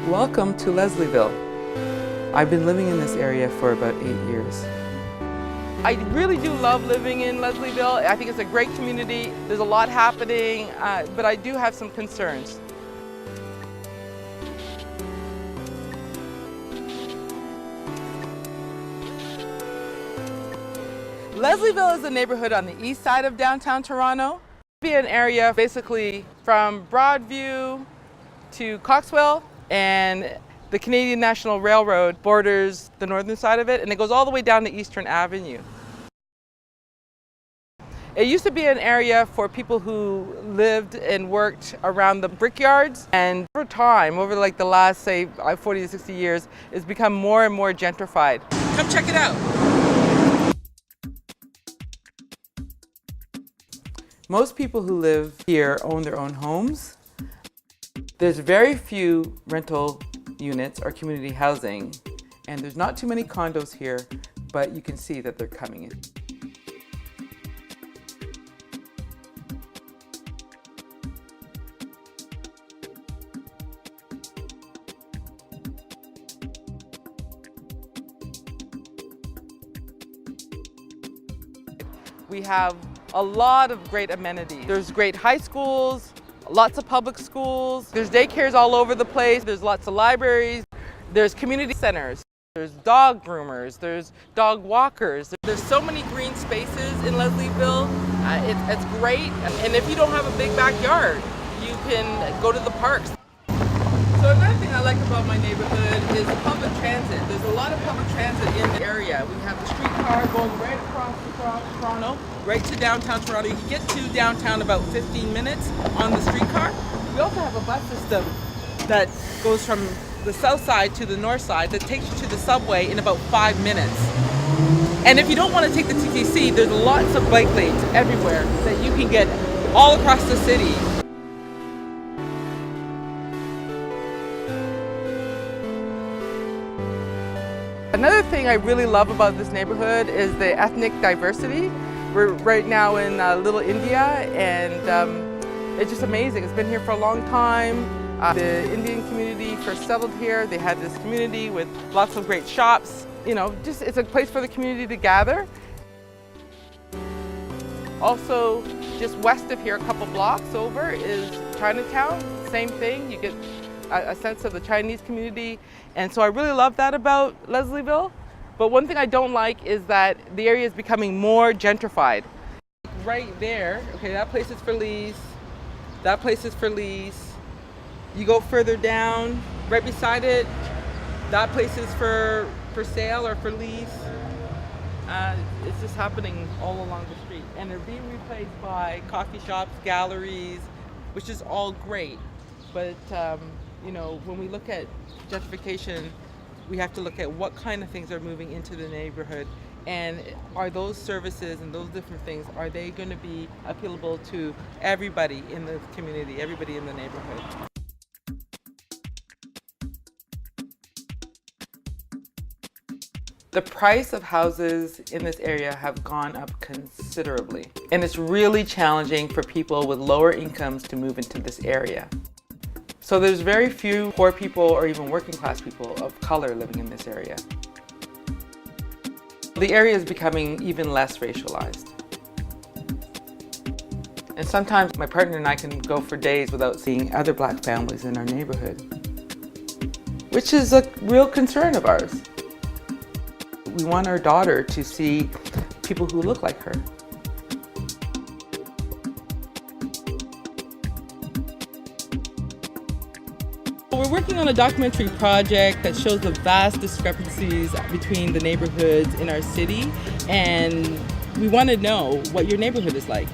Welcome to Leslieville. I've been living in this area for about 8 years. I really do love living in Leslieville. I think it's a great community. There's a lot happening, but I do have some concerns. Leslieville is a neighborhood on the east side of downtown Toronto. It'd be an area basically from Broadview to Coxwell, and the Canadian National Railroad borders the northern side of it, and it goes all the way down to Eastern Avenue. It used to be an area for people who lived and worked around the brickyards, and over time, over like the last, say, 40 to 60 years, it's become more and more gentrified. Come check it out. Most people who live here own their own homes. There's very few rental units or community housing, and there's not too many condos here, but you can see that they're coming in. We have a lot of great amenities. There's great high schools, lots of public schools, there's daycares all over the place, there's lots of libraries, there's community centers, there's dog groomers, there's dog walkers. There's so many green spaces in Leslieville. It's great, and if you don't have a big backyard, you can go to the parks. So another thing I like about my neighborhood is public transit. There's a lot of public transit in the area. We have the streetcar going right across Toronto, right to downtown Toronto. You can get to downtown about 15 minutes on the streetcar. We also have a bus system that goes from the south side to the north side that takes you to the subway in about 5 minutes. And if you don't want to take the TTC, there's lots of bike lanes everywhere that you can get all across the city. Another thing I really love about this neighborhood is the ethnic diversity. We're right now in Little India, and it's just amazing. It's been here for a long time. The Indian community first settled here. They had this community with lots of great shops. You know, just it's a place for the community to gather. Also, just west of here, a couple blocks over, is Chinatown. Same thing. You get a sense of the Chinese community, and so I really love that about Leslieville. But one thing I don't like is that the area is becoming more gentrified. Right there, okay, that place is for lease, that place is for lease. You go further down, right beside it, that place is for sale or for lease. It's just happening all along the street, and they're being replaced by coffee shops, galleries, which is all great. But you know, when we look at gentrification, we have to look at what kind of things are moving into the neighborhood, and are those services and those different things, are they going to be appealable to everybody in the community, everybody in the neighborhood? The price of houses in this area have gone up considerably, and it's really challenging for people with lower incomes to move into this area. So there's very few poor people or even working class people of color living in this area. The area is becoming even less racialized. And sometimes my partner and I can go for days without seeing other black families in our neighborhood, which is a real concern of ours. We want our daughter to see people who look like her. We're working on a documentary project that shows the vast discrepancies between the neighborhoods in our city, and we want to know what your neighborhood is like.